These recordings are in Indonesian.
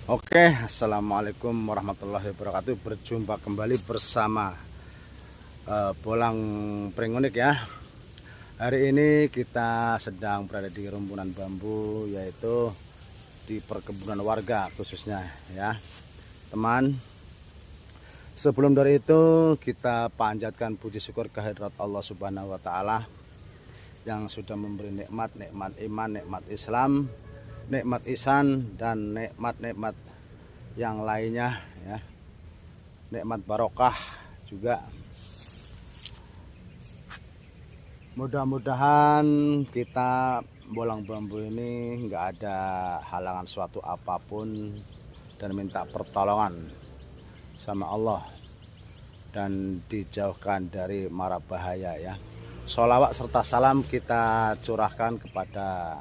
Oke, assalamualaikum warahmatullahi wabarakatuh. Berjumpa kembali bersama Bolang Pring Unik ya. Hari ini kita sedang berada di rumpunan bambu, yaitu di perkebunan warga khususnya ya, teman. Sebelum dari itu kita panjatkan puji syukur kehadirat Allah Subhanahu wa Ta'ala yang sudah memberi nikmat iman, nikmat Islam, nikmat ihsan, dan nikmat yang lainnya ya, nikmat barokah juga. Mudah-mudahan kita bolang bambu ini nggak ada halangan suatu apapun dan minta pertolongan sama Allah dan dijauhkan dari mara bahaya ya. Sholawat serta salam kita curahkan kepada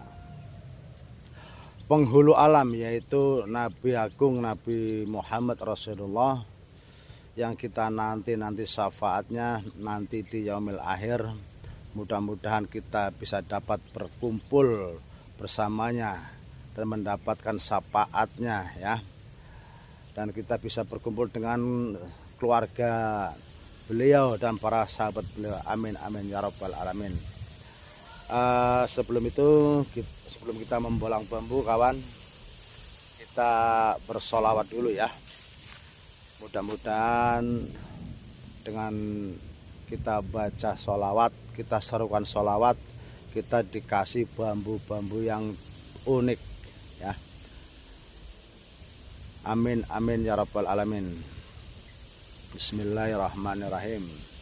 penghulu alam, yaitu Nabi Agung Nabi Muhammad Rasulullah, yang kita nanti syafaatnya nanti di yaumil akhir. Mudah-mudahan kita bisa dapat berkumpul bersamanya dan mendapatkan syafaatnya ya, dan kita bisa berkumpul dengan keluarga beliau dan para sahabat beliau. Amin amin ya rabbal alamin. Sebelum kita membolang bambu, kawan, kita bersolawat dulu ya. Mudah-mudahan dengan kita baca solawat, kita serukan solawat, kita dikasih bambu-bambu yang unik ya. Amin amin ya rabbal alamin. Bismillahirrahmanirrahim.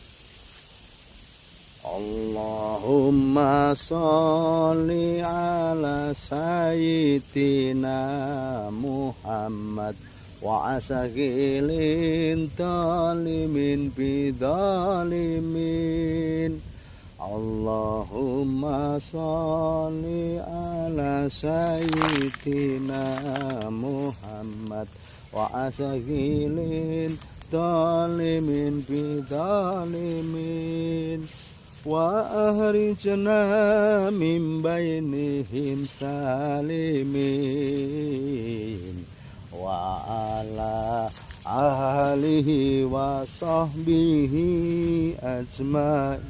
Allahumma sholli ala sayyidina Muhammad wa asagilin talimin bidalimin. Allahumma sholli ala sayyidina Muhammad wa asagilin talimin bidalimin. Wa ahrijna min bainihim salimin wa ala ahlihi wa sahbihi ajmain.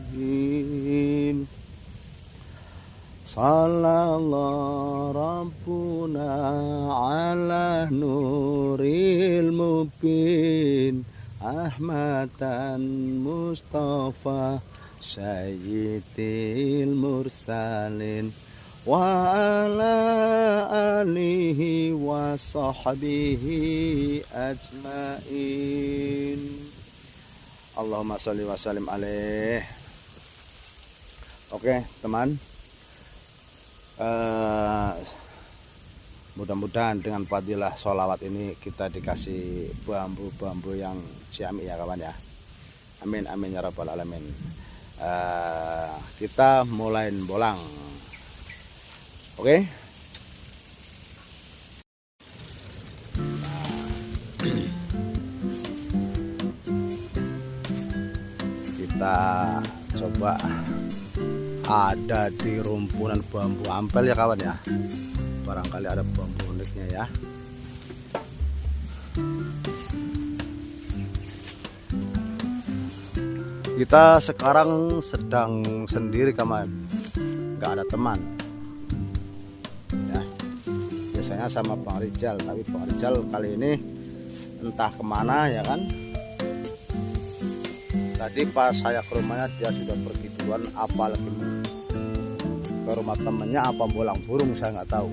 Sallallahu rabbuna ala nuril mubin Ahmadan Mustafa Sayyidil mursalin wa ala alihi wa sahbihi ajmain. Allahumma sholli wa sallim alaih. Oke teman, mudah-mudahan dengan fadilah sholawat ini kita dikasih bambu-bambu yang ciamik ya kawan ya. Amin amin ya rabbal alamin. Kita mulai bolang. Oke. Kita coba ada di rumpunan bambu ampel ya kawan ya. Barangkali ada bambu uniknya ya. Kita sekarang sedang sendiri kawan, nggak ada teman ya. Biasanya sama Bang Rijal, tapi Bang Rijal kali ini entah kemana ya kan. Tadi pas saya ke rumahnya dia sudah pergi duluan, apa lagi ke rumah temennya, apa bolang burung saya nggak tahu.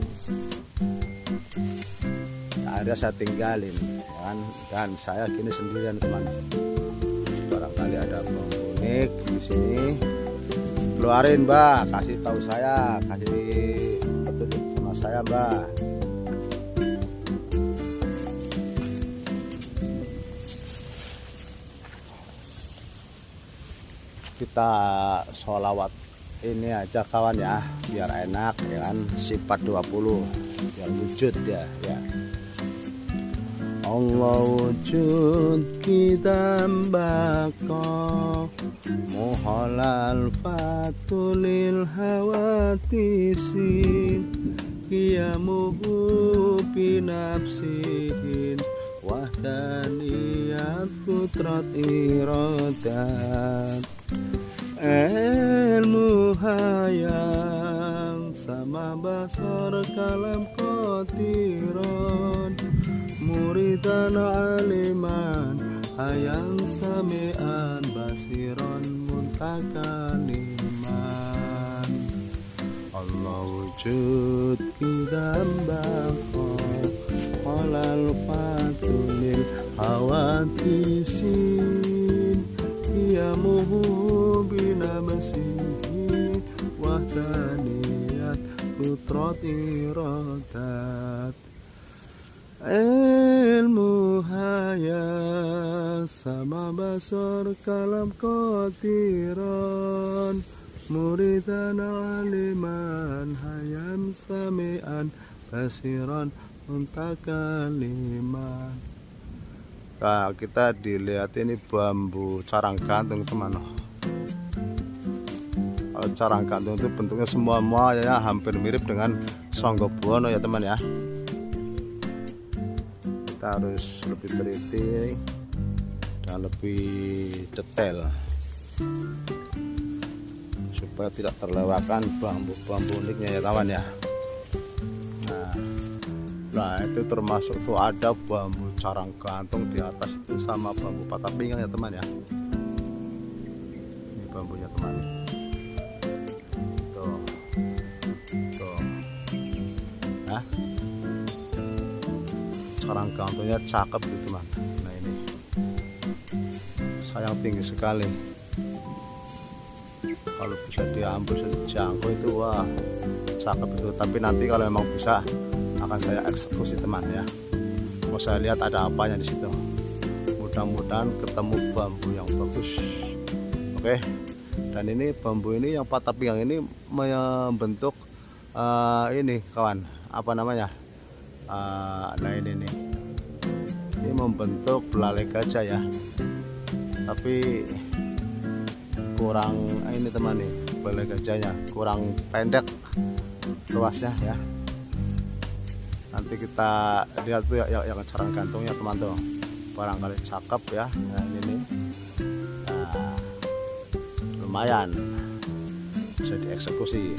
Nah, akhirnya saya tinggalin ya kan, dan saya gini sendirian teman. Barangkali ada bambu unik di sini. Keluarin Mbak, kasih tahu saya, kasih petunjuk sama saya Mbak. Kita sholawat ini aja kawan ya, biar enak ya kan, sifat 20 biar wujud ya. Allah wujud kita baka muhalal fatulil hawatisi qiyamuhu binafsihin wahdaniyat kutrat iradat. Ilmu hayang sama basar kalam kotiron, muridan aliman hayang samian basiron muntakan iman. Allah wujud kidam bakor qalal fatulil hawatisin qiyamuhu binamasihi wahdaniyat kutrat iradat. Ilmu hayat sama basar kalam kotiran, muridan aliman hayam samian basiran muntakaliman. Nah, kita dilihat ini bambu carang gantung teman. Kalau carang gantung itu bentuknya semua ya hampir mirip dengan Sanggabuana ya teman ya. Kita harus lebih teliti dan lebih detail supaya tidak terlewatkan bambu-bambu uniknya ya kawan ya. Nah itu termasuk tuh ada bambu carang gantung di atas itu sama bambu patah pinggang ya teman ya. Ini bambunya teman. Tuh. Nah, carang gantungnya cakep gitu teman. Nah ini sayang tinggi sekali. Kalau bisa diambil sejangkau itu wah cakep itu. Tapi nanti kalau memang bisa akan saya eksekusi teman ya. Mau saya lihat ada apanya di situ. Mudah-mudahan ketemu bambu yang bagus. Oke. Dan ini bambu ini yang patah pinggang ini membentuk ini kawan, apa namanya? Nah ini nih. Ini membentuk belalai gajah ya. Tapi kurang ini teman nih, belalai gajahnya kurang pendek luasnya ya. Nanti kita lihat tuh yang carang gantungnya teman tuh, barangkali cakep ya. Nah ini nih, nah, lumayan bisa dieksekusi.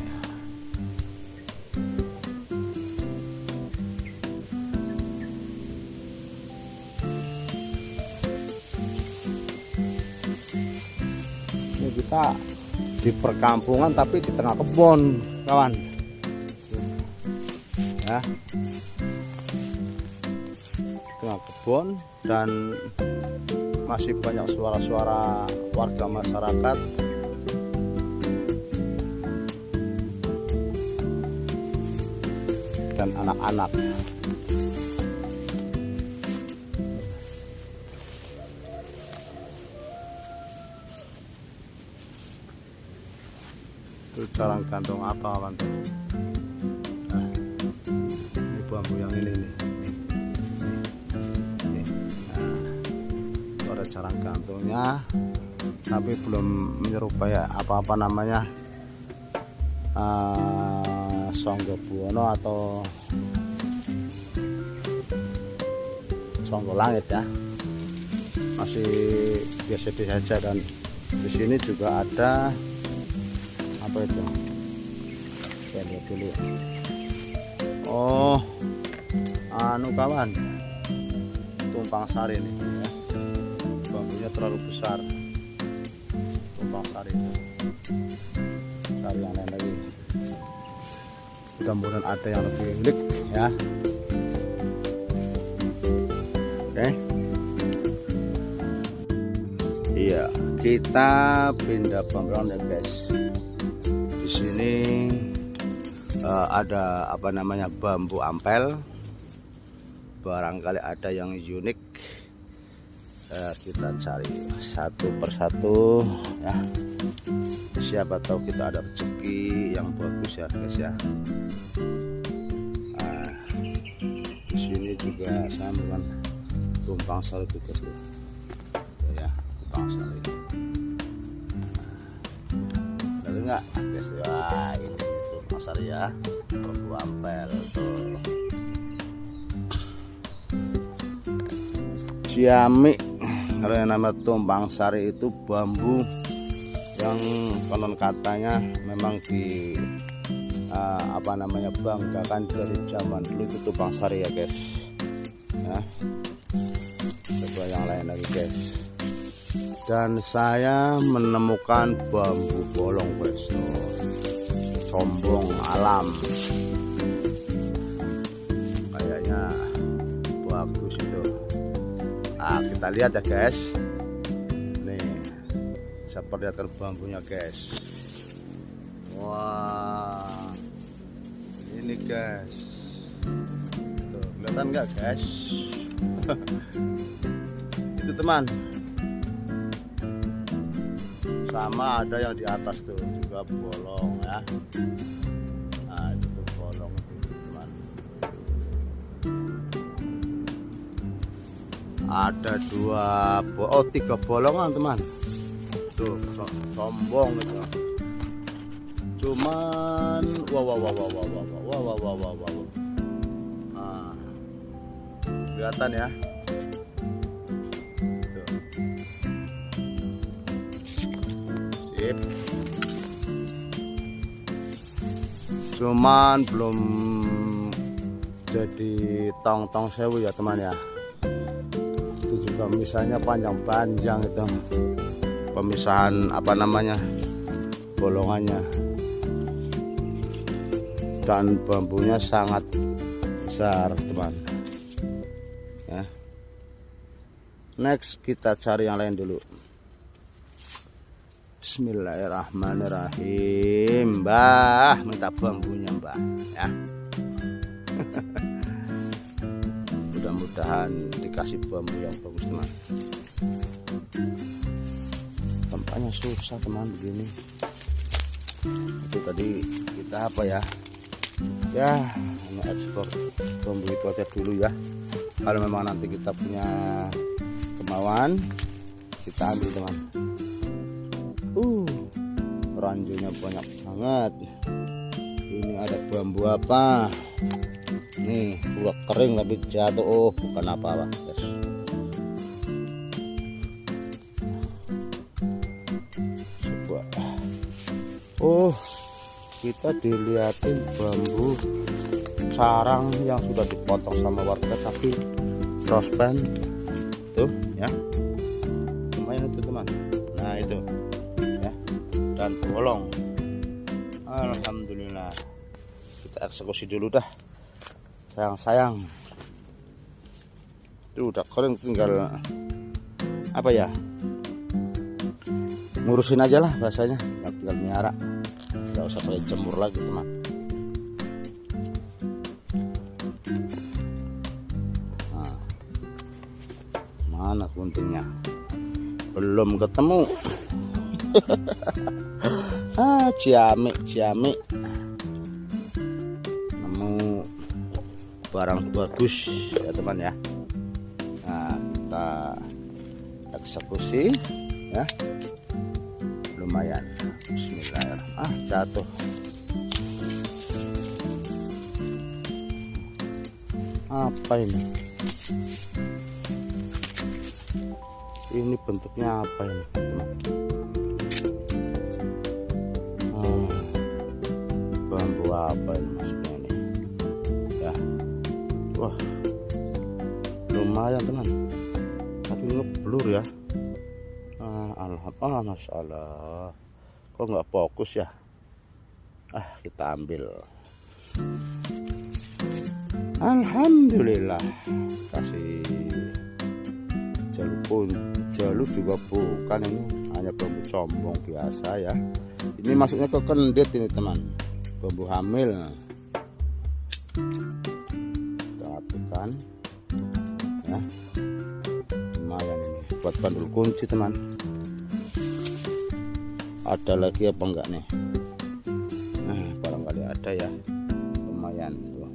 Ini kita di perkampungan tapi di tengah kebun kawan ya. Tengah kebun dan masih banyak suara-suara warga masyarakat dan anak-anak. Itu carang gantung apa kawan? Nah, ini bambu yang ini nih. Ada carang gantungnya tapi belum menyerupai apa-apa namanya Sanggabuana atau Songgolangit ya, masih biasa-biasa saja. Dan di sini juga ada apa itu, saya lihat dulu. Oh anu kawan, tumpang sari nih ya. Bambunya terlalu besar, tumpang sari itu. Cari yang lain lagi, mudah-mudahan ada yang lebih unik ya. Oke. Iya, kita pindah background ya guys. Di sini ada apa namanya bambu ampel, barangkali ada yang unik. Kita cari satu persatu ya, siapa tahu kita ada rezeki yang bagus ya guys ya. Di sini juga saya bukan tumpang sari guys tuh ya, tumpang sari. Tapi enggak guys, wah ini tumpang sari ya. bambu ampel tuh. Ciamik, kalau yang nama tumpang sari itu bambu yang konon katanya memang di banggakan dari zaman dulu, itu tumpang sari ya guys ya. Coba yang lain lagi guys. Dan saya menemukan bambu bolong guys, sombong alam, kayaknya bagus itu. Kita lihat ya guys, nih saya perlihatkan bambunya guys. Wah, ini guys, tuh, kelihatan nggak guys? Itu teman, sama ada yang di atas tuh juga bolong ya. Nah itu tuh bolong teman. Ada tiga bolongan teman. Tuh sombong gitu. Cuman wow. Nah, kelihatan ya. Cuman belum jadi tong sewu ya teman ya. Itu juga misalnya panjang-panjang itu pemisahan bolongannya, dan bambunya sangat besar teman ya. Next kita cari yang lain dulu. Bismillahirrahmanirrahim. Mbah, minta bambunya mbah ya. Mudah-mudahan dikasih bambu yang bagus teman. Tempatnya susah teman begini. Itu tadi kita ya ekspor bambu itu aja dulu ya. Kalau memang nanti kita punya kemauan, kita ambil teman. Ranjaunya banyak banget. Ini ada bambu apa? Nih, udah kering tapi jatuh. Bukan apa-apa, guys. Coba. Kita dilihatin bambu sarang yang sudah dipotong sama warga tapi rospen tuh ya. Lumayan itu teman. Nah, itu. Dan bolong. Alhamdulillah, kita eksekusi dulu dah sayang. Itu udah kering, tinggal ngurusin aja lah bahasanya, tinggal miara, nggak usah pakai jemur lagi teman. Nah, mana guntingnya? Belum ketemu. Ciamik nemu barang bagus ya teman ya. Nah, kita eksekusi ya, lumayan. Bismillahirrahmanirrahim. Jatuh. Apa ini bentuknya apa ini teman? Bambu apa ini maksudnya nih ya. Wah, lumayan teman, tapi ngeblur ya. Alhamdulillah, masalah kok nggak fokus ya. Kita ambil. Alhamdulillah, kasih jalur juga bukan, ini hanya bambu sombong biasa ya. Ini masuknya ke kendit ini teman, bambu hamil. Kita hapuskan ya, lumayan ini buat bandul kunci teman. Ada lagi apa enggak nih? Nah, barangkali ada ya, lumayan tuh.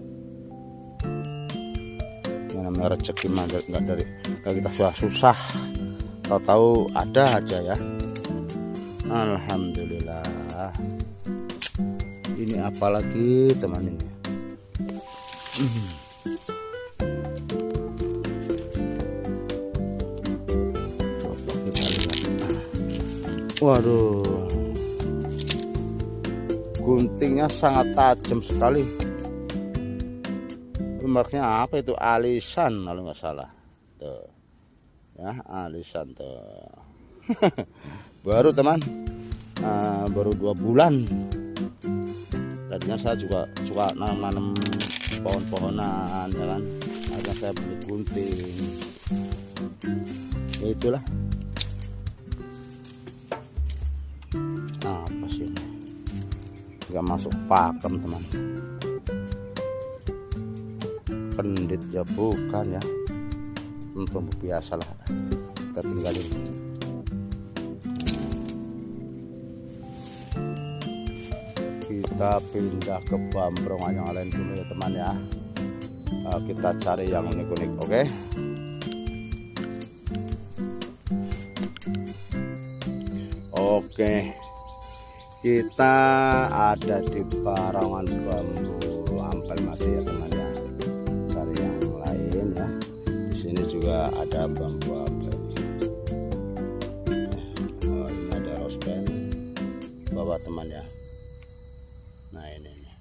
Yang namanya rezeki nggak dari kita susah, tahu-tahu ada aja ya. Alhamdulillah. Ini apalagi teman ini? Coba kita lihat. Waduh, guntingnya sangat tajam sekali. Mereknya apa itu? Alisan kalau nggak salah. Tuh ya, alisan tuh. Baru teman, baru 2 bulan. Tadinya saya juga suka nanam pohon-pohonan ya kan, akhirnya saya beli gunting. Ya itulah. Apa sih ini? Nggak masuk pakem teman. Kendit ya bukan ya, untuk biasa lah, kita tinggalin. Kita pindah ke bambrongan yang lain dulu ya teman ya. Kita cari yang unik-unik, oke? Oke, kita ada di barongan bambu ampel masih ya teman ya. Cari yang lain ya. Di sini juga ada bambu ampel. Ini ada rose pen bawah teman ya. Nah ini nih.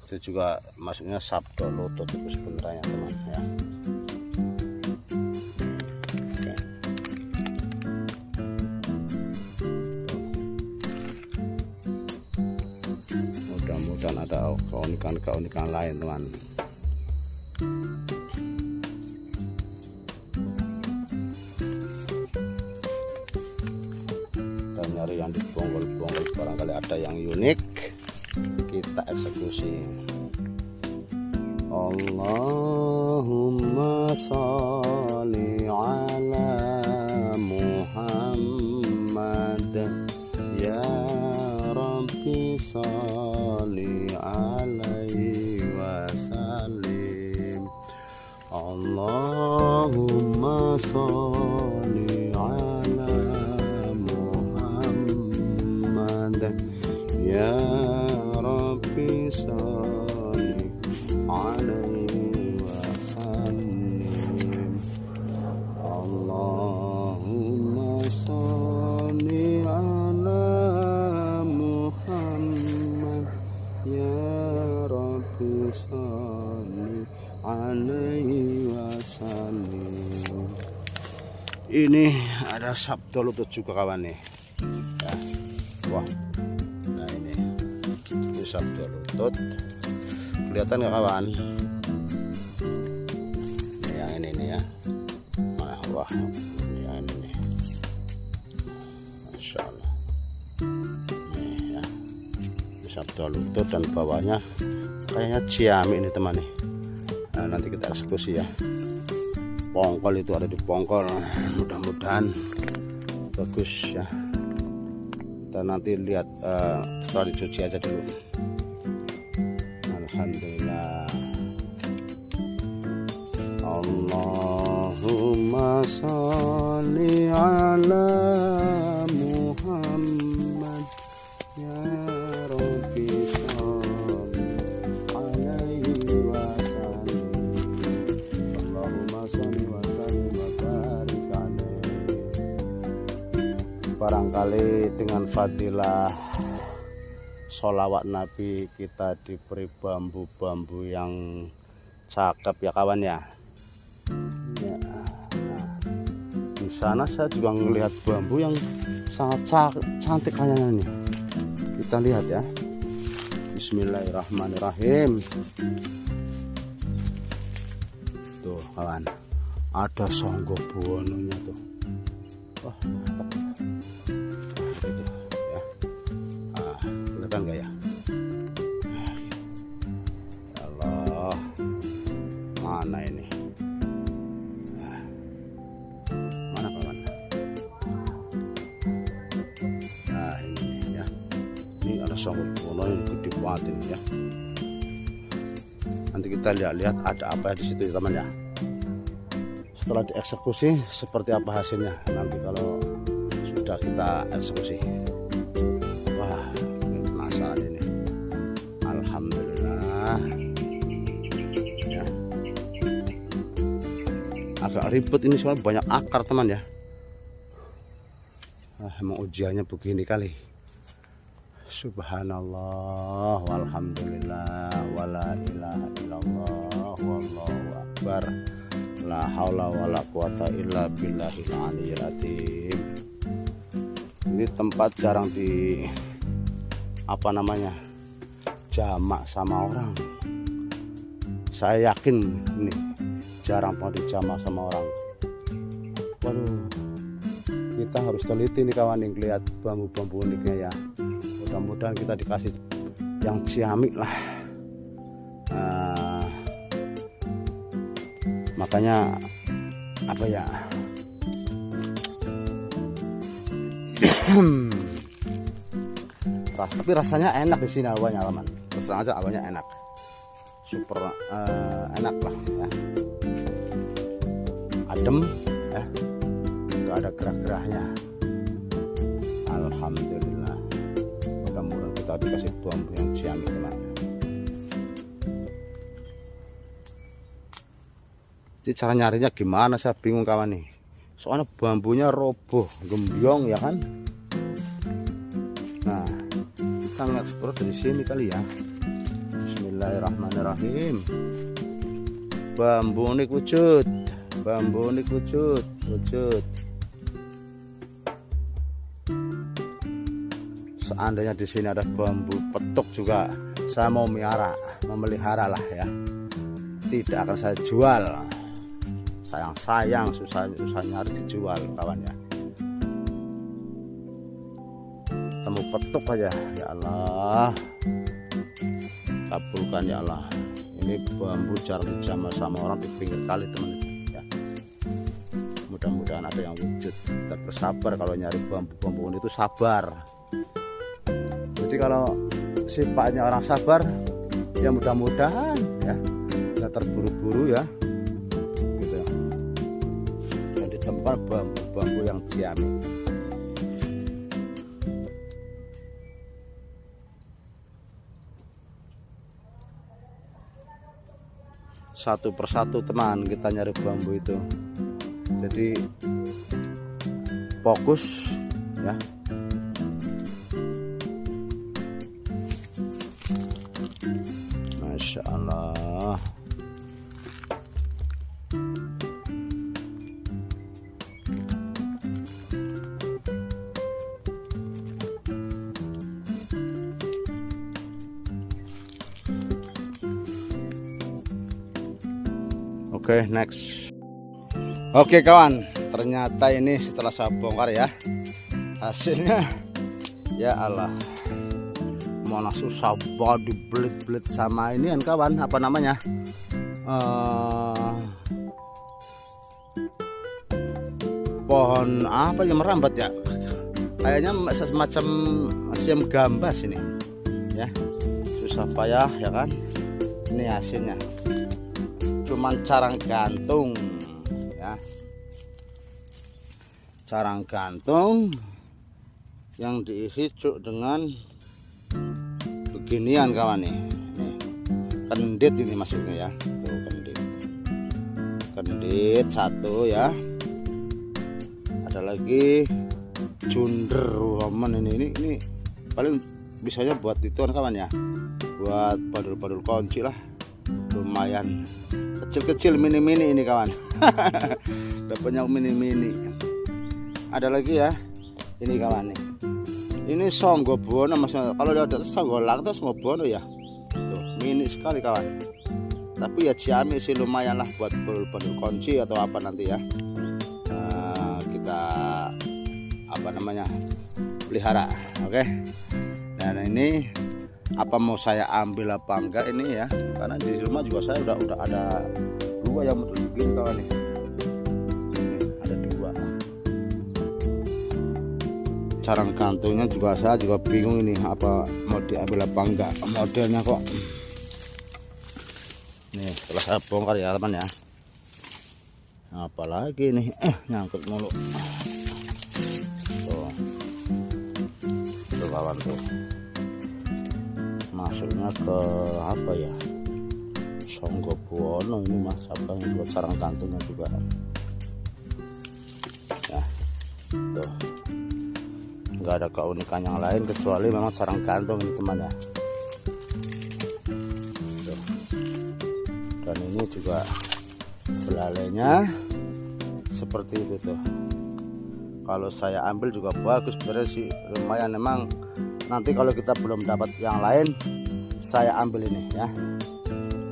Itu juga masuknya sabdo lutut itu sebenarnya teman ya. Mudah-mudahan ada keunikan lain teman. Kita nyari yang di bonggol-bonggol, barangkali ada yang unik, kita eksekusi. Allahumma sholli ala Muhammad ya Rabbi sholli alaihi wasallim. Allahumma sholli ala Muhammad ya Rabbi sholli alaihi wasallim. Allahumma sholli ala Muhammad ya Rabbi sholli alaihi wasallim. Ini ada sabdo lutut juga kawan nih ya. Wah, nah ini sabdo lutut, kelihatan nggak kawan? Ini yang ini nih ya. Wah, ini yang ini nih. Masya Allah. Nih ya, sabdo lutut dan bawahnya kayaknya ciami ini teman nih. Nah, nanti kita eksekusi ya. Pongkol itu ada di pongkol, mudah-mudahan bagus ya. Kita nanti lihat setelah dicuci aja dulu. Alhamdulillah. Allahumma sholli ala Muhammad ya Rabbi sholli alaihi wasallim. Allahumma sholli wa sallim wa barik alaihi. Barangkali dengan fadilah sholawat Nabi kita diberi bambu-bambu yang cakep ya kawan ya. Nah, di sana saya juga melihat bambu yang sangat cantik kayaknya nih. Kita lihat ya. Bismillahirrahmanirrahim. Tuh kawan, ada songgo buononya tuh. Wah mantap. Itu ya. Kelihatan gak ya? Ya Allah, mana ini? Mana kawan? Nah ini ya. Ini ada songgo buono yang gede banget ini ya. Nanti kita lihat-lihat ada apa di situ teman ya. Setelah dieksekusi seperti apa hasilnya nanti kalau sudah kita eksekusi. Wah, ini penasaran ini. Alhamdulillah. agak ribet ini soalnya banyak akar teman ya. Emang ujiannya begini kali. Subhanallah walhamdulillah wala ilaha illallah wallahu akbar la haula wala quwata illa billahil aliyyil azim. Ini tempat jarang di jamak sama orang. Saya yakin ini jarang banget dijamak sama orang. Waduh, kita harus teliti nih kawan yang lihat bambu-bambu uniknya ya. Mudah-mudahan kita dikasih yang ciamik lah. Makanya tapi rasanya enak di sini awalnya teman. Terus terang aja awalnya enak, super enak lah ya. Adem ya, nggak ada gerah-gerahnya. Alhamdulillah. Mudah-mudahan kita dikasih bambu yang ciamik teman. Jadi cara nyarinya gimana saya bingung kawan nih. Soalnya bambunya roboh, gembyong ya kan. Nah, kita ngeksplor dari sini kali ya. Bismillahirrahmanirrahim. Bambu unik wujud. Bambu unik wujud. Seandainya di sini ada bambu petuk juga, saya mau memelihara lah ya. Tidak akan saya jual. Sayang susah nyari dijual kawan ya. Temu petuk aja ya Allah, kabulkan ya Allah. Ini bambu jarang dijamah sama orang di pinggir kali teman ya. Mudah-mudahan ada yang wujud. Kita bersabar kalau nyari bambu-bambu itu, sabar. Jadi kalau sifatnya orang sabar ya mudah-mudahan ya nggak terburu-buru ya gitu. Dan ditemukan bambu-bambu yang ciamik. Satu persatu teman kita nyari bambu itu. Jadi fokus ya. Masya Allah. Oke, next. Oke kawan, ternyata ini setelah saya bongkar ya, hasilnya ya Allah, mana susah banget dibelit-belit sama ini kan kawan, pohon apa yang merambat ya, kayaknya semacam siam gambas ini ya. Susah payah ya kan. Ini hasilnya cuman carang gantung ya, carang gantung yang diisi cuk dengan beginian kawan nih. Nih kendit ini masuknya ya, tuh kendit satu ya. Ada lagi junder roman ini paling bisanya buat itu kan kawan ya, buat badul-badul kunci lah, lumayan kecil-kecil mini-mini ini kawan. Dapatnya mini-mini. Ada lagi ya ini kawan nih, ini songgobono maksudnya, kalau udah songgolang terus ngobono ya, tuh mini sekali kawan. Tapi ya ciamik sih, lumayan lah buat badul kunci atau apa nanti ya. Kita pelihara. Oke. Dan ini apa mau saya ambil apa enggak ini ya, karena di rumah juga saya udah ada dua yang begini kawan nih. Ada dua. Carang gantungnya juga saya juga bingung ini apa mau diambil apa enggak, modelnya kok. Nih setelah saya bongkar ya teman ya. Apalagi nih nyangkut mulu. Tuh kawan tuh. Masuknya ke apa ya, Songgo Buwono ini mas, apa yang buat sarang kantungnya juga ya. Tuh, nggak ada keunikan yang lain kecuali memang sarang gantung ini teman ya. Tuh. Dan ini juga belalainya seperti itu tuh. Kalau saya ambil juga bagus sebenarnya sih, lumayan. Memang nanti kalau kita belum dapat yang lain, saya ambil ini ya.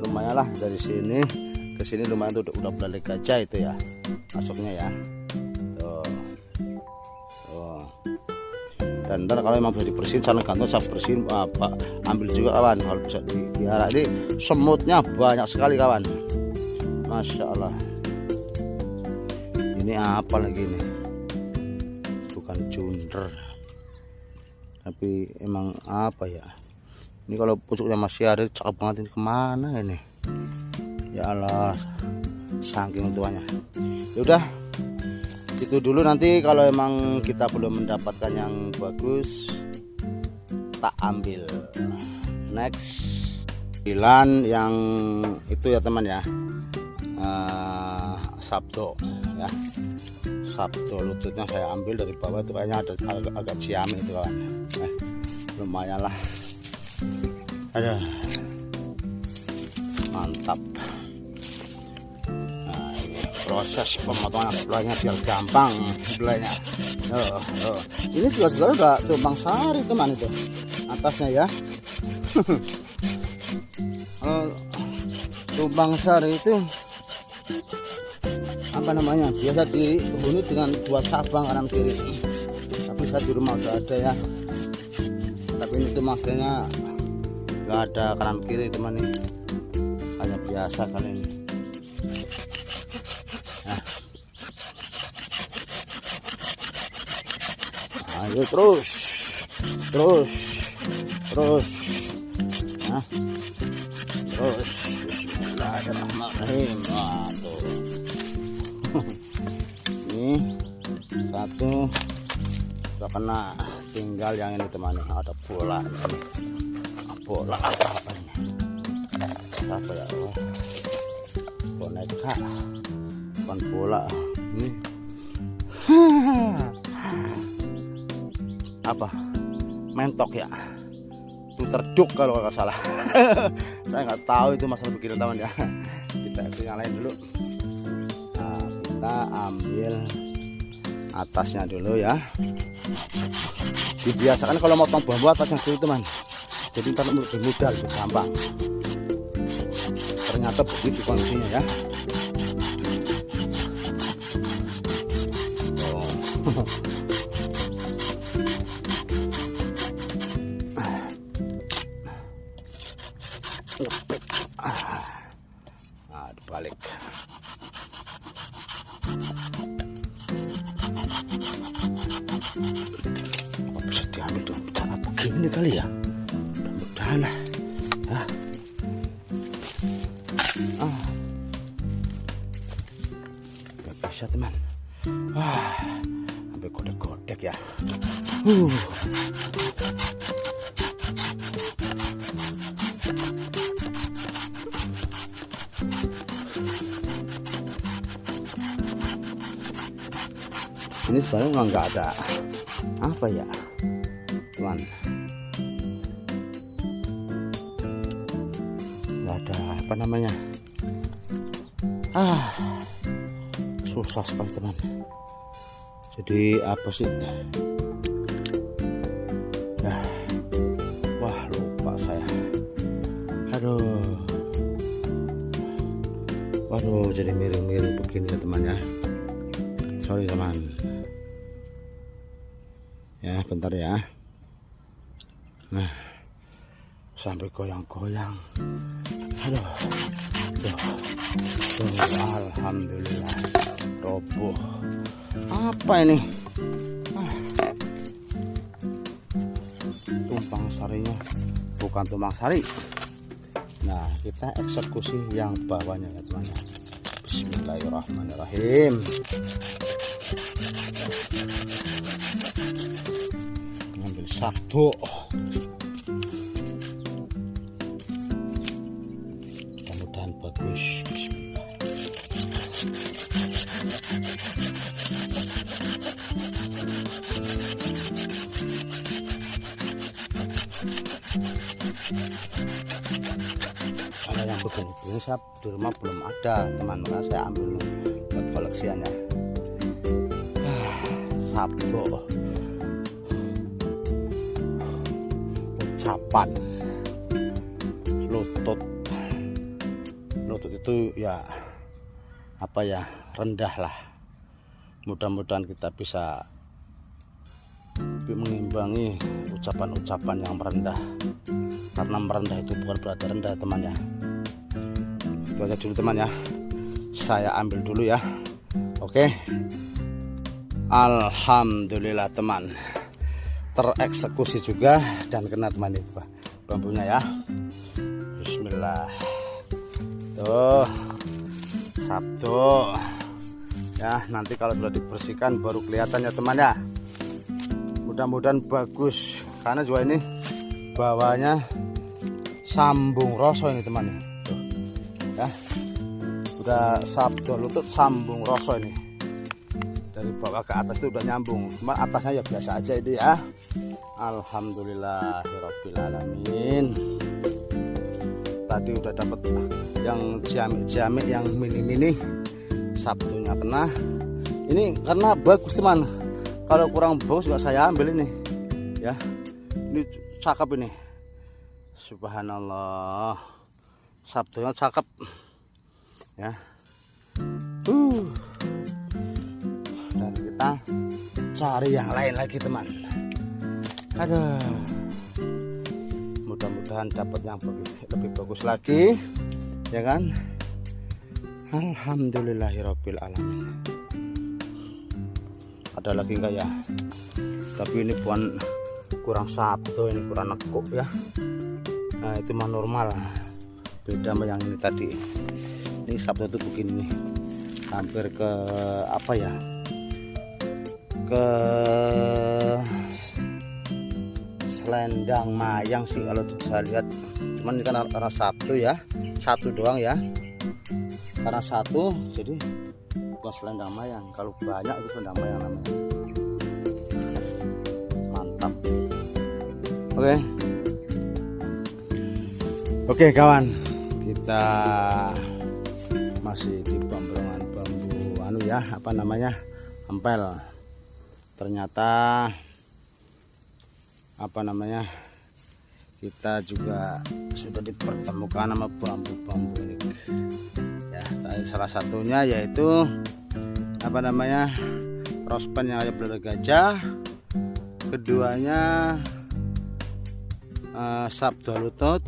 Lumayan lah, dari sini ke sini lumayan tuh, udah belalai gajah itu ya masuknya ya. Tuh. Tuh. Dan ntar kalau memang boleh dibersihin sarang gantung saya bersihin, ambil juga kawan. Kalau bisa diarah, ini semutnya banyak sekali kawan, Masya Allah. Ini apa lagi nih, bukan junder tapi emang apa ya ini. Kalau pucuknya masih ada, cakep banget ini. Kemana ini ya Allah, saking tuanya. Ya udah, itu dulu. Nanti kalau emang kita belum mendapatkan yang bagus, tak ambil. Next bulan yang itu ya teman ya, Sabdo ya, Sabdo lututnya saya ambil dari bawah itu, kayaknya ada agak ciamik itu kawan. Lumayan lah, ada mantap. Nah, ini proses pemotongan belainya biar gampang belainya. Ini juga sebenarnya udah tumbang sari teman itu atasnya ya. Tumbang sari itu apa namanya, biasa dihuni dengan 2 cabang kanan kiri, tapi saya di rumah udah ada ya. Tapi ini tuh maksudnya nggak ada kanan kiri teman, ini hanya biasa kali ini. Ayo terus nah, terus Bismillahirrahmanirrahim. Waduh. Ini satu udah kena, tinggal yang ini teman, ada bola ini. Bola apa ini, apa ya, boneka bukan bola ini. Apa, mentok ya, itu terduk kalau nggak salah. Saya nggak tahu itu masalah begini teman ya. Kita nyalain dulu. Nah, kita ambil atasnya dulu ya. Dibiasakan kalau motong bambu atasnya dulu teman, jadi ntar lebih mudah, lebih gampang. Ternyata begitu kondisinya ya. Nah, dibalik. Kok bisa diambil tuh cara begini kali ya? Mudah-mudahan lah. Gak bisa teman. Sampai godek-godek ya. Ini sebenarnya memang nggak ada apa ya teman, nggak ada apa namanya, susah sekali teman. Jadi apa sih ya, wah lupa saya, waduh jadi miring-miring begini ya teman ya, sorry teman ya, bentar ya. Nah, sampai goyang-goyang. Alhamdulillah roboh. Apa ini? Tumpang sarinya bukan tumpang sari. Nah, kita eksekusi yang bawahnya ya teman. Bismillahirrahmanirrahim. Ngambil satu. Mudah-mudahan bagus. Bismillah. Kalau yang begini saya di rumah belum ada teman, makanya saya ambil buat koleksiannya. Sabdo, ucapan, lutut itu ya apa ya, rendah lah. Mudah-mudahan kita bisa mengimbangi ucapan-ucapan yang merendah, karena merendah itu bukan berarti rendah teman ya. Itu aja dulu teman ya, saya ambil dulu ya. Oke, alhamdulillah teman, tereksekusi juga dan kena teman itu bambunya ya. Bismillah. Tuh Sabdo ya, nanti kalau sudah dibersihkan baru kelihatan ya teman ya. Mudah-mudahan bagus, karena juga ini bawahnya sambung rosok ini teman tuh, ya. Udah Sabdo lutut sambung rosok ini, dari bawah ke atas itu udah nyambung, cuma atasnya ya biasa aja ini ya. Alhamdulillahirobbilalamin. Tadi udah dapat yang ciamik-ciamik, yang mini-mini. Sabtunya kena. Ini karena bagus teman. Kalau kurang bagus juga saya ambil ini ya. Ini cakep ini, subhanallah, Sabtunya cakep ya. Dan kita cari yang lain lagi teman. Aduh, mudah-mudahan dapat yang lebih bagus lagi ya kan. Alhamdulillahirobbilalamin. Ada lagi enggak ya? Tapi ini bukan kurang Sabdo, ini kurang nekuk ya. Nah itu mah normal, beda sama yang ini tadi. Ini Sabdo itu begini nih, hampir ke apa ya, ke selendang mayang sih kalau saya lihat. Cuman ini kan karena Sabdo ya, satu doang ya, karena satu jadi bukan selendang mayang. Kalau banyak itu selendang mayang namanya. Mantap. Oke kawan, kita masih di pemberongan bambu ya, apa namanya, empel. Ternyata apa namanya, kita juga sudah dipertemukan sama bambu-bambu ini ya. Salah satunya yaitu apa namanya, rospen yang ada peluru gajah. Keduanya Sabdo lutut.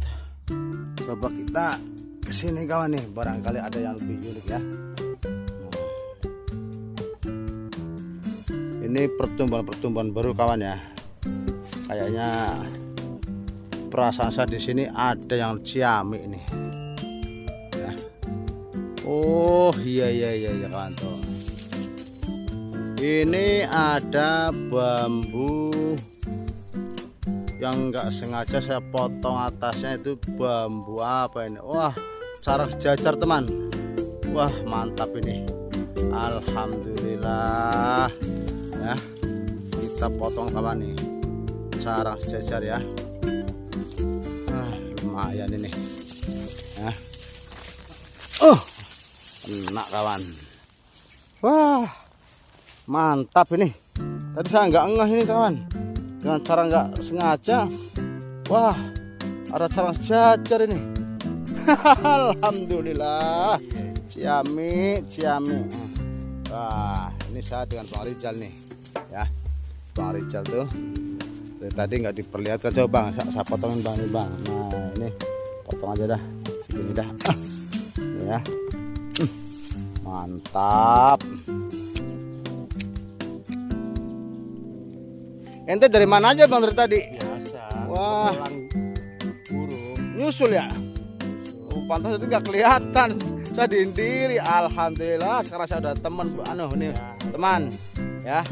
Coba kita kesini kawan nih, barangkali ada yang lebih unik ya. Ini pertumbuhan baru kawan ya. Kayaknya perasaan saya di sini ada yang ciamik nih ya. Oh iya kawan tuh. Ini ada bambu yang nggak sengaja saya potong atasnya, itu bambu apa ini? Wah, carang sejajar teman. Wah mantap ini, alhamdulillah ya. Kita potong kawan nih, carang sejajar ya. Lumayan ini ya. Enak kawan. Wah mantap ini. Tadi saya nggak ngeh ini kawan, dengan cara nggak sengaja. Wah ada carang sejajar ini. Alhamdulillah, ciamik. Wah ini saya dengan Bang Rizal nih ya. Bang Rizal tuh dari tadi nggak diperlihatkan. Coba bang, saya potongin bang nih bang. Nah ini potong aja dah, segini dah ya. Mantap. Ente dari mana aja bang dari tadi? Biasa. Wah, Burung nyusul ya. Pantas itu nggak kelihatan, saya diindiri. Alhamdulillah sekarang saya udah teman nih ya. Teman ya.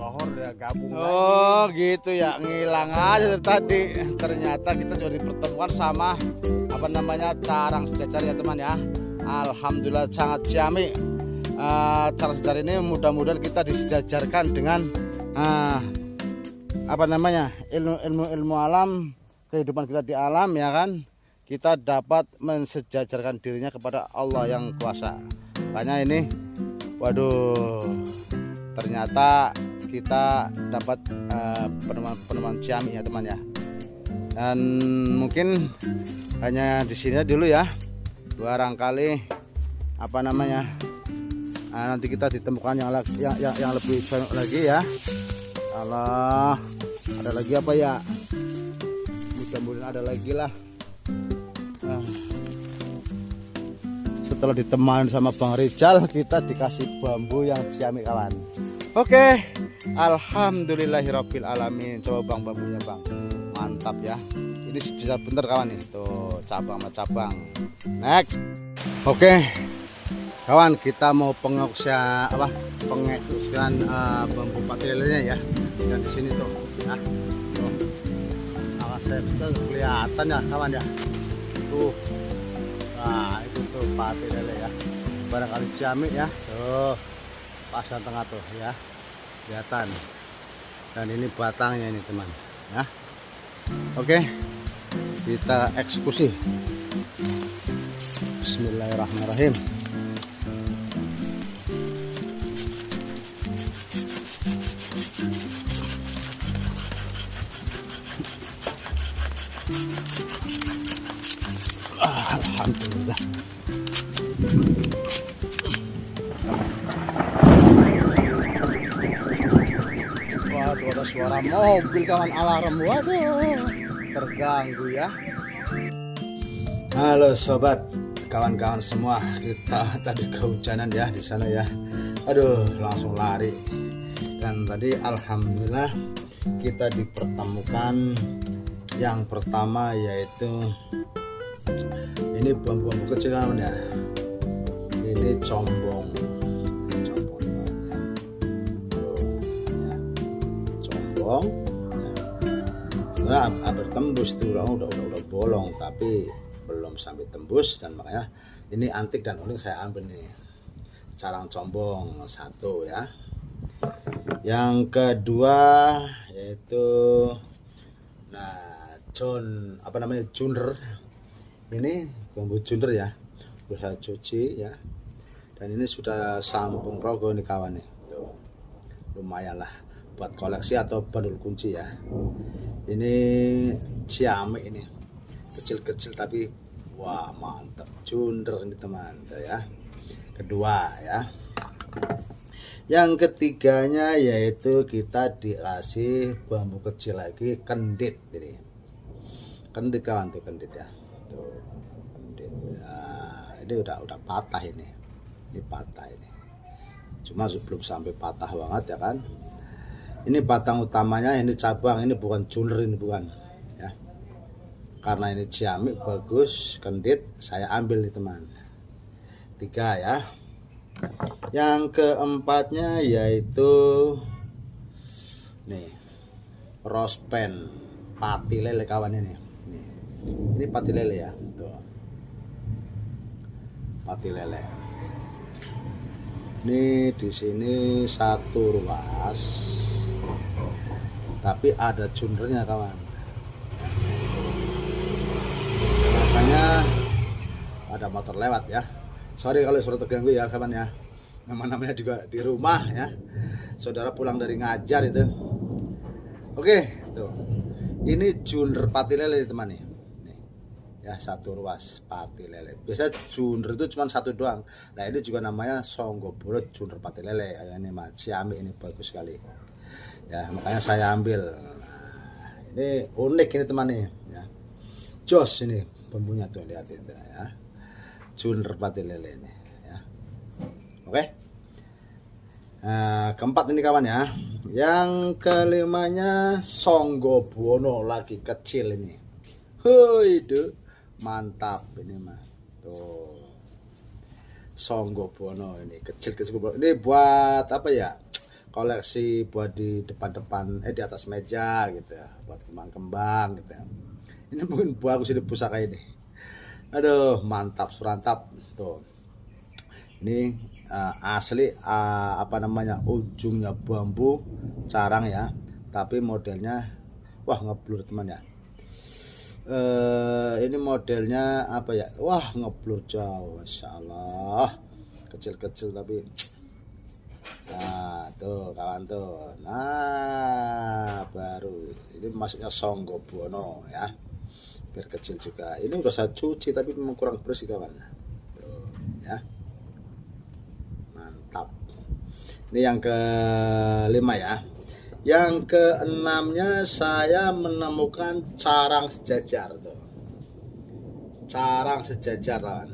Lohor udah gabung. Oh gitu ya, ngilang aja dari tadi. Ternyata kita sudah dipertemukan sama apa namanya, carang sejajar ya teman ya. Alhamdulillah sangat ciamik. Cara sejarah ini mudah-mudahan kita disejajarkan dengan ilmu alam, kehidupan kita di alam, ya kan. Kita dapat mensejajarkan dirinya kepada Allah yang kuasa. Makanya ini, waduh, ternyata kita dapat penemuan ciamik ya teman ya. Dan mungkin hanya di sini dulu ya. Barangkali nanti kita ditemukan yang lebih banyak lagi ya. Allah, ada lagi apa ya? Mudah-mudahan ada lagi lah. Setelah ditemani sama Bang Rizal, kita dikasih bambu yang ciamik kawan. Oke, alhamdulillahirabbil alamin. Coba Bang bambunya Bang, mantap ya. Ini sejajar bener kawan nih, tuh cabang sama cabang. Next. Oke, kawan, kita mau pengekskan bambu pati lelenya ya. Dan di sini tuh, nah, tuh, saya betul kelihatan ya kawan ya. Tuh, nah itu tuh pati lele ya. Barangkali ciamik ya. Tuh, pasang tengah tuh ya, kelihatan. Dan ini batangnya ini teman, ya. Oke, kita eksekusi. Bismillahirrahmanirrahim. Alhamdulillah. Waduh, ada suara mobil kawan, alarm. Waduh, terganggu ya. Halo sobat, kawan-kawan semua, kita tadi kehujanan ya di sana ya. Aduh, langsung lari. Dan tadi alhamdulillah kita dipertemukan yang pertama, yaitu ini bambu-bambu kecil kan ya. Ini combong. Combong. Sebenarnya hampir tembus itu, udah bolong, tapi belum sampai tembus, dan makanya ini antik dan unik saya ambil nih. Carang combong satu ya. Yang kedua yaitu junder. Ini bambu junder ya, bisa cuci ya. Dan ini sudah sambung rogo nih kawan nih. Tuh, lumayan lah buat koleksi atau bandul kunci ya. Ini ciamik ini, kecil-kecil tapi wah mantap, junder ini teman ya. Kedua ya. Yang ketiganya yaitu kita dikasih bambu kecil lagi, kendit ini. Kendit kawan tuh, kendit ya. Tuh, kendit. Nah, ini udah patah ini. Ini patah ini. Cuma belum sampai patah banget ya kan. Ini batang utamanya, ini cabang, ini bukan junder, ini bukan ya. Karena ini ciamik bagus, kendit, saya ambil nih teman. 3 ya. Yang keempatnya yaitu nih, rospen pati lele kawan ini. Nih. Ini pati lele ya, tuh. Pati lele. Ini di sini satu ruas. Tapi ada jundernya kawan. Makanya ada motor lewat ya. Sorry kalau suara terganggu ya kawan ya. Namanya juga di rumah ya. Saudara pulang dari ngajar itu. Oke, tuh. Ini junder pati lele teman nih. Ya, satu ruas pati lele. Biasa junder itu cuma satu doang. Nah, ini juga namanya Songgobolo junder pati lele. Ini mah ciamik, ini bagus sekali. Ya, makanya saya ambil. Nah, ini unik ini teman nih ya. Jos ini bambunya tuh, lihat itu ya. Junder pati lele ini ya. Oke. Nah, keempat ini kawan ya. Yang kelimanya Songgobolo lagi kecil ini. Itu mantap ini mah. Tuh. Songgobolo ini kecil-kecil. Ini buat apa ya? Koleksi buat di depan-depan, di atas meja gitu ya, buat kembang-kembang gitu ya. Ini mungkin bagus ini pusaka ini. Aduh, mantap surantap tuh. Ini asli apa namanya, ujungnya bambu carang ya, tapi modelnya wah ngeblur teman ya. Ini modelnya apa ya, wah ngeblur jauh, Masya Allah, kecil-kecil tapi nah tuh kawan tuh. Nah baru ini masuknya Songgobono ya, biar kecil juga. Ini udah saya cuci tapi memang kurang bersih kawan tuh, ya mantap. Ini yang kelima ya. Yang keenamnya saya menemukan carang sejajar tuh, carang sejajar kawan.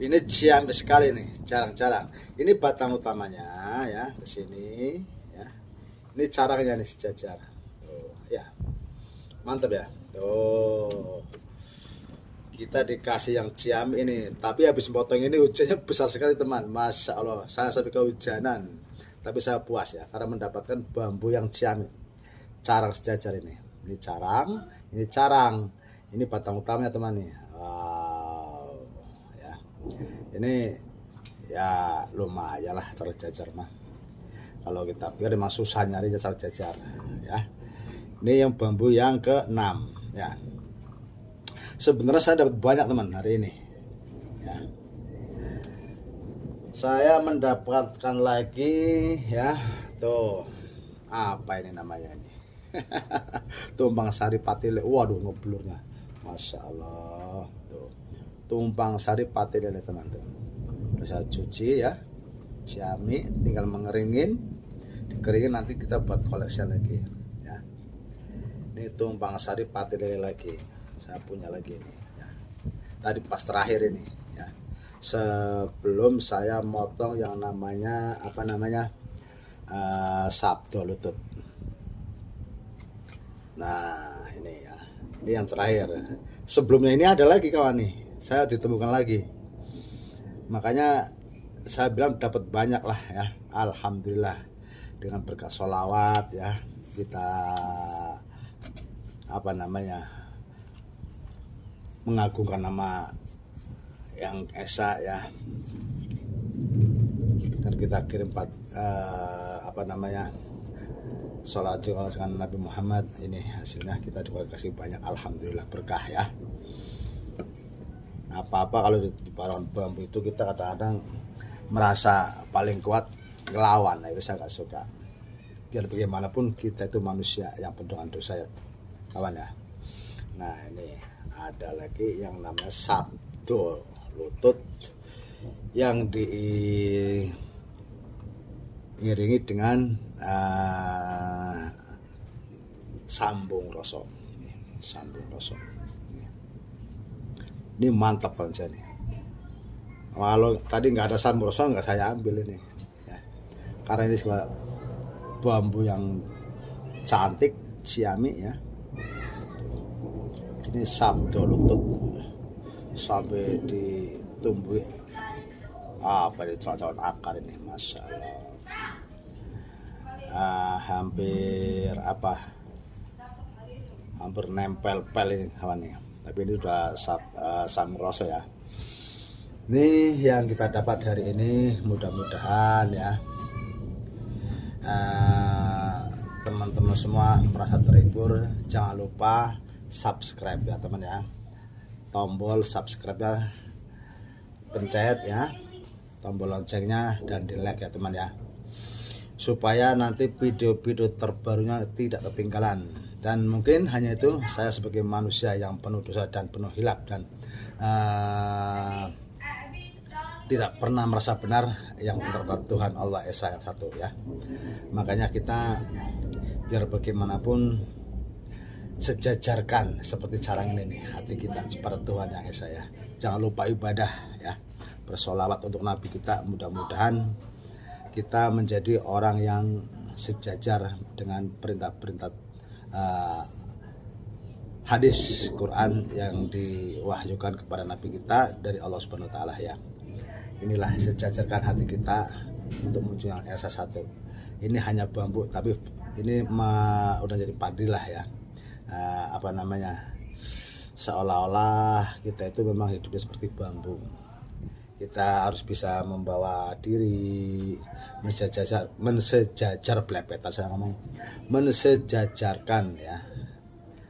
Ini ciamik sekali nih, jarang-jarang. Ini batang utamanya ya, ke sini ya. Ini carangnya nih sejajar. Tuh, ya. Mantap ya. Tuh. Kita dikasih yang ciamik ini, tapi habis potong ini hujannya besar sekali teman. Masya Allah, saya sampai kehujanan. Tapi saya puas ya, karena mendapatkan bambu yang ciamik. Carang sejajar ini. Ini carang, ini carang. Ini batang utamanya teman nih. Ini ya lumayan lah terjajar mah. Kalau kita biar memang susah nyari terjajar ya. Ini yang bambu yang ke-6 ya. Sebenarnya saya dapat banyak teman hari ini ya. Saya mendapatkan lagi ya, tuh apa ini namanya ini. Tumpang sari patile. Waduh ngeblurnya, Masya Allah. Tuh tumpang sari patile teman tuh. Udah saya cuci ya, ciamik, tinggal mengeringin, dikeringin nanti kita buat koleksi lagi ya. Ini tumpang sari patile lagi, saya punya lagi ini ya. Tadi pas terakhir ini ya, sebelum saya motong yang namanya apa namanya, sabdo lutut. Nah ini ya, ini yang terakhir. Sebelumnya ini ada lagi kawan nih, saya ditemukan lagi. Makanya saya bilang dapat banyak lah ya, alhamdulillah. Dengan berkat sholawat ya, kita apa namanya, mengagungkan nama yang esa ya. Dan kita kirim apa namanya, sholat dengan Nabi Muhammad. Ini hasilnya kita dikasih banyak, alhamdulillah berkah ya. Apa-apa kalau di paruan bambu itu kita kadang-kadang merasa paling kuat ngelawan, nah itu saya gak suka. Biar bagaimanapun kita itu manusia yang penuh dengan dosa ya kawan ya. Nah ini ada lagi yang namanya sabdo lutut yang diiringi dengan sambung rosok. Sambung rosok ini mantap kan saya nih. Kalau tadi nggak ada sambung rosok nggak saya ambil ini ya. Karena ini sebuah bambu yang cantik, ciamik ya. Ini sabdo lutut sampai ditumbuh apa di calon akar ini, Masya Allah. Hampir nempel-pel ini kawannya. Tapi ini udah sambung rosok ya. Ini yang kita dapat hari ini, mudah-mudahan ya teman-teman semua merasa terhibur. Jangan lupa subscribe ya teman ya, tombol subscribe ya, pencet ya tombol loncengnya dan di like ya teman ya, supaya nanti video-video terbarunya tidak ketinggalan. Dan mungkin hanya itu, saya sebagai manusia yang penuh dosa dan penuh hilaf dan tidak pernah merasa benar, yang terdapat Tuhan Allah Esa yang satu ya. Makanya kita biar bagaimanapun sejajarkan seperti carang ini nih hati kita kepada Tuhan yang Esa ya. Jangan lupa ibadah ya, bersolawat untuk Nabi kita. Mudah-mudahan kita menjadi orang yang sejajar dengan perintah-perintah hadis Quran yang diwahyukan kepada Nabi kita dari Allah Subhanahu Wa Taala ya. Inilah sejajarkan hati kita untuk menuju yang Esa satu. Ini hanya bambu, tapi ini udah jadi padilah ya. Apa namanya, seolah-olah kita itu memang hidupnya seperti bambu Kita harus bisa membawa diri, mensejajar belepetan saya ngomong, mensejajarkan ya,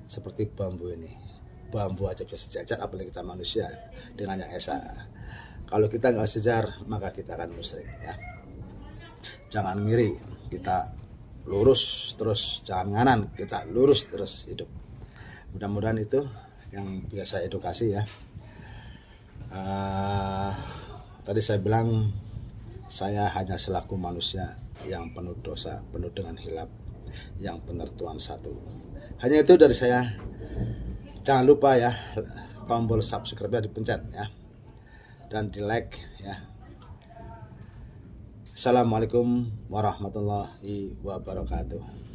seperti bambu ini. Bambu aja bisa sejajar, apalagi kita manusia dengan yang esa. Kalau kita nggak sejajar, maka kita akan musyrik ya. Jangan ngiri, kita lurus terus, jangan nganan, kita lurus terus hidup. Mudah-mudahan itu yang biasa edukasi ya. Tadi saya bilang saya hanya selaku manusia yang penuh dosa, penuh dengan hilap, yang benar Tuhan satu. Hanya itu dari saya. Jangan lupa ya, tombol subscribe-nya dipencet ya, dan di like ya. Assalamualaikum warahmatullahi wabarakatuh.